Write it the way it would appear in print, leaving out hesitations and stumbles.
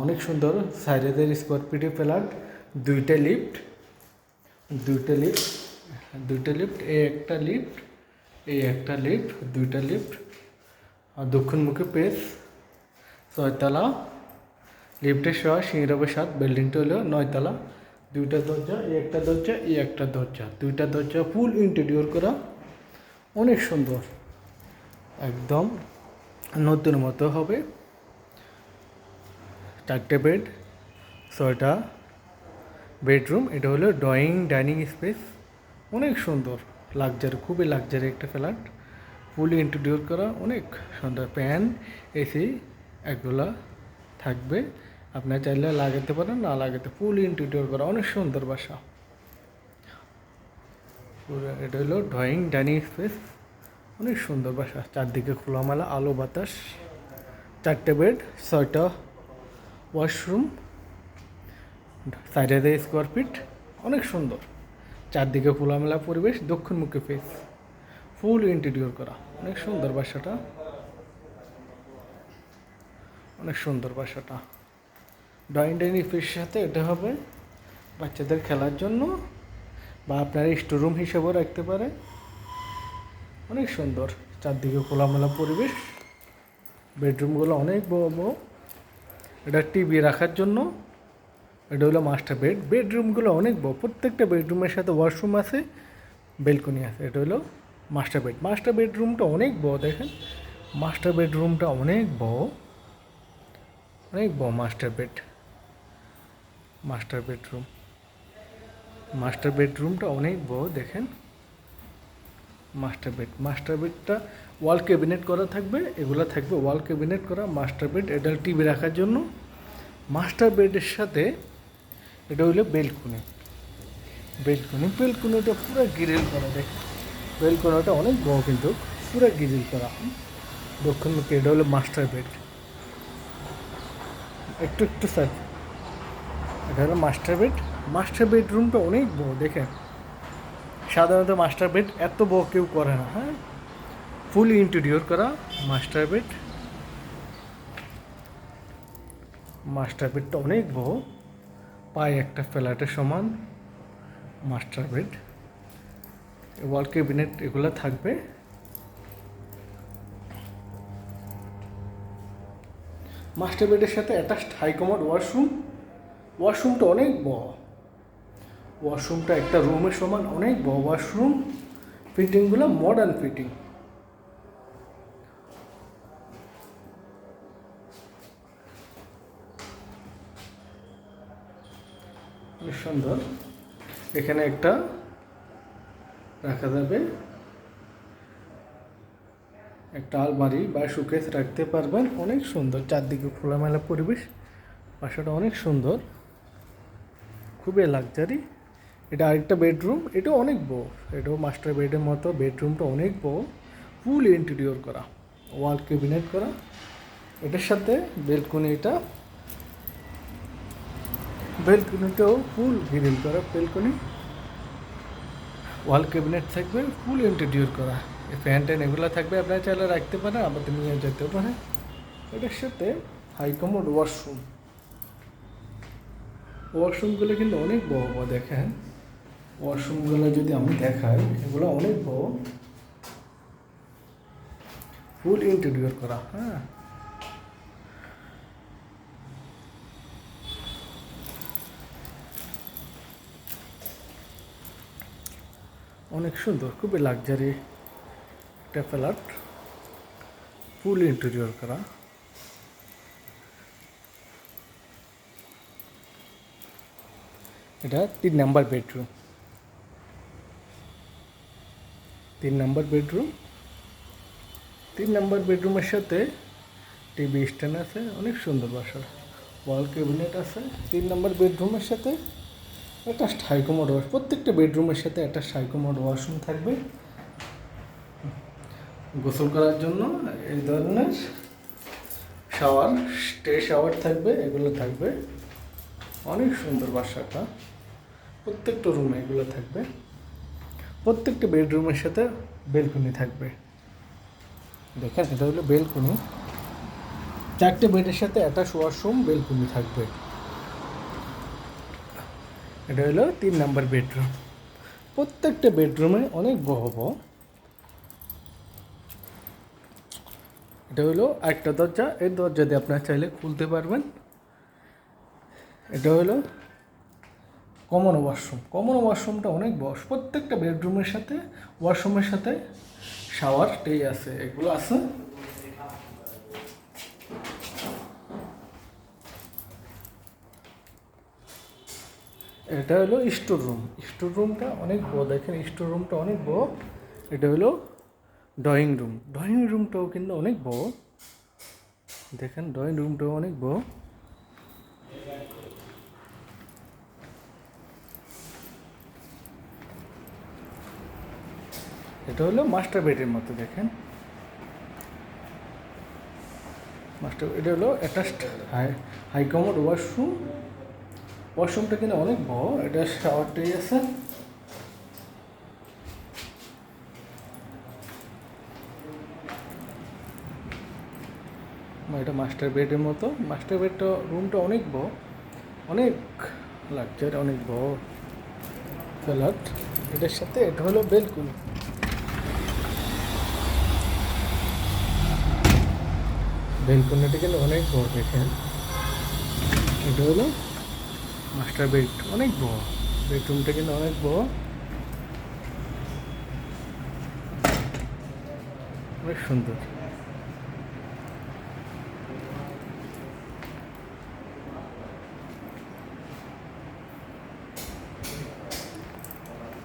অনেক সুন্দর সাইডের স্কোয়ার ফিটে ফ্ল্যাট, দুইটা লিফট, এই একটা লিফট, দুইটা লিফট, আর দক্ষিণমুখী পেস, 6 তলা, লিফটের সহ সিঁড়ি 7, বিল্ডিংটা হলো 9 তলা, দুইটা দরজা, একটা দরজা, দুইটা দরজা ফুল ইন্টেরিয়র করা, অনেক সুন্দর, একদম নতুন মতো হবে। 4টে বেড, 6টা বেডরুম। এটা হলো ড্রয়িং ডাইনিং স্পেস, অনেক সুন্দর, লাক্সারি, খুবই লাক্সারি একটা ফ্ল্যাট, ফুলি ইন্টেরিয়র করা, অনেক সুন্দর। ফ্যান, এসি এগুলা থাকবে, আপনার চাইলে লাগাতে পারেন, না লাগাতে, ফুল ইন্টেরিয়র করা, অনেক সুন্দর বাসা। এটা হলো ড্রয়িং ডাইনিং স্পেস, অনেক সুন্দর বাসা, চারদিকে খোলামেলা আলো বাতাস। 4টে বেড, 6টা ওয়াশরুম, সাইডে স্কোয়ার ফিট, অনেক সুন্দর, চারদিকে খোলামেলা পরিবেশ, দক্ষিণমুখী ফেস, ফুল ইন্টেরিয়র করা, অনেক সুন্দর বাসাটা, অনেক সুন্দর বাসাটা। ড্রয়িং ডাইনিং স্পেসের সাথে এটা হবে বাচ্চাদের খেলার জন্য, বা আপনারা স্টোরুম হিসেবেও রাখতে পারে, অনেক সুন্দর, চারদিকে খোলামেলা পরিবেশ, বেডরুমগুলো অনেক বড় বড়, এটা টিভি রাখার জন্য। এটা হলো মাস্টার বেড, বেডরুমগুলো অনেক বড়, প্রত্যেকটা বেডরুমের সাথে ওয়াশরুম আছে, বেলকনি আছে। এটা হলো মাস্টার বেড, মাস্টার বেডরুমটা অনেক বড়, দেখেন মাস্টার বেডরুমটা অনেক বড়, মাস্টার বেডরুমটা অনেক বড়, দেখেন মাস্টার বেডটা ওয়াল ক্যাবিনেট করা থাকবে, এগুলো থাকবে ওয়াল ক্যাবিনেট করা মাস্টার বেড। এটা টিভি রাখার জন্য। মাস্টার বেডের সাথে এটা হইলো বেলকুনিটা পুরো গ্রিল করা, দেখেন বেলকুনিটা অনেক বড়, কিন্তু পুরো গ্রিল করা দক্ষিণমুখী। এটা হলো মাস্টার বেড, একটু স্যার, এটা হলো মাস্টার বেডরুমটা অনেক বড়, দেখেন সাধারণত মাস্টার বেড এত বড় কেউ করে না। হ্যাঁ, ফুলি ইন্টেরিয়র করা মাস্টার বেডটা অনেক বড়, প্রায় একটা ফ্ল্যাটের সমান মাস্টার বেড। ওয়াল ক্যাবিনেট এগুলো থাকবে। মাস্টার বেডের সাথে অ্যাটাচড হাই কমোড ওয়াশরুমটা অনেক বড়, ওয়াশরুমটা একটা রুমের সমান অনেক বড় ওয়াশরুম। ফিটিংগুলো মডার্ন ফিটিং, সুন্দর। এখানে একটা রাখা যাবে, একটা আলমারি বা শোকেস রাখতে পারবেন, অনেক সুন্দর, চারদিকে খোলামেলা পরিবেশ, বাসাটা অনেক সুন্দর, খুবই লাক্সারি। এটা আরেকটা বেডরুম, এটাও অনেক বড়, এটাও মাস্টার বেডের মতো, বেডরুমটা অনেক বড়, ফুল ইন্টেরিয়র করা, ওয়াল ক্যাবিনেট করা। এটার সাথে বেলকনিটাও ফুল গ্রিল করা, ওয়াল ক্যাবিনেট থাকবে, ফুল ইন্টেরিয়র করা, ফ্যান ট্যান এগুলো থাকবে, আপনারা চাইলে রাখতে পারেন, আমাদের নিয়ে যেতে পারে। এটার সাথে হাই কমোড ওয়াশরুমগুলো কিন্তু অনেক বড়, দেখেন ওয়াশরুমগুলো যদি আমি দেখাই, এগুলো অনেক বড়, ফুল ইন্টেরিয়র করা। হ্যাঁ, অনেক সুন্দর, খুবই লাক্সারি একটা ফ্ল্যাট, ফুল ইন্টেরিয়র করা। এটা 3 নাম্বার বেডরুম, 3 নাম্বার বেডরুমের সাথে টিভি স্ট্যান্ড আছে, অনেক সুন্দর বাসা, ওয়াল ক্যাবিনেট আছে। 3 নাম্বার বেডরুমের সাথে একটা হাই কমোড প্রত্যেকটা বেডরুমের সাথে একটা হাই কমোড ওয়াশরুম থাকবে, গোসল করার জন্য এই ধরনের শাওয়ার থাকবে, এগুলো থাকবে, অনেক সুন্দর বাসাটা। প্রত্যেকটা রুমে এগুলো থাকবে, প্রত্যেকটা বেডরুমের সাথে বেলকনি থাকবে। দেখেন এটা হলো বেলকনি, 4টে বেডের সাথে অ্যাটাচ ওয়াশরুম বেলকুনি থাকবে। এটা হলো 3 নাম্বার বেডরুম। প্রত্যেকটা বেডরুমে অনেক বড়। এটা হলো একটা দরজা, এই দরজা দিয়ে আপনারা চাইলে খুলতে পারবেন। এটা হলো কমন ওয়াশরুম। কমন ওয়াশরুমটা অনেক বড়, প্রত্যেকটা বেডরুমের সাথে ওয়াশরুমের সাথে শাওয়ার ট্রে আছে, এগুলো আছে। এটা হলো স্টোর রুম। স্টোর রুমটা অনেক বড়, দেখেন স্টোর রুমটা অনেক বড়। এটা হলো ড্রয়িং রুম। ড্রয়িং রুমটাও কিন্তু অনেক বড়, দেখেন ড্রয়িং রুমটাও অনেক বড়। এটা হলো মাস্টার বেডের মতো, দেখেন মাস্টার। এটা হলো অ্যাটাচড হাই কমোড ওয়াশরুম। ওয়াশরুমটা কিন্তু অনেক বড়, এটা শাওয়ারটাই আছে। এটা মাস্টার বেডের মতো। মাস্টার বেডটা রুমটা অনেক বড়, অনেক লাক্সারি, অনেক বড় ফ্ল্যাট। এটার সাথে এটা হলো বেলকুনি। বেলকুনিটা কিন্তু অনেক বড়, দেখেন এটা হলো মাস্টার বেড, অনেক বড়। বেডরুমটা কিন্তু অনেক বড়, অনেক সুন্দর।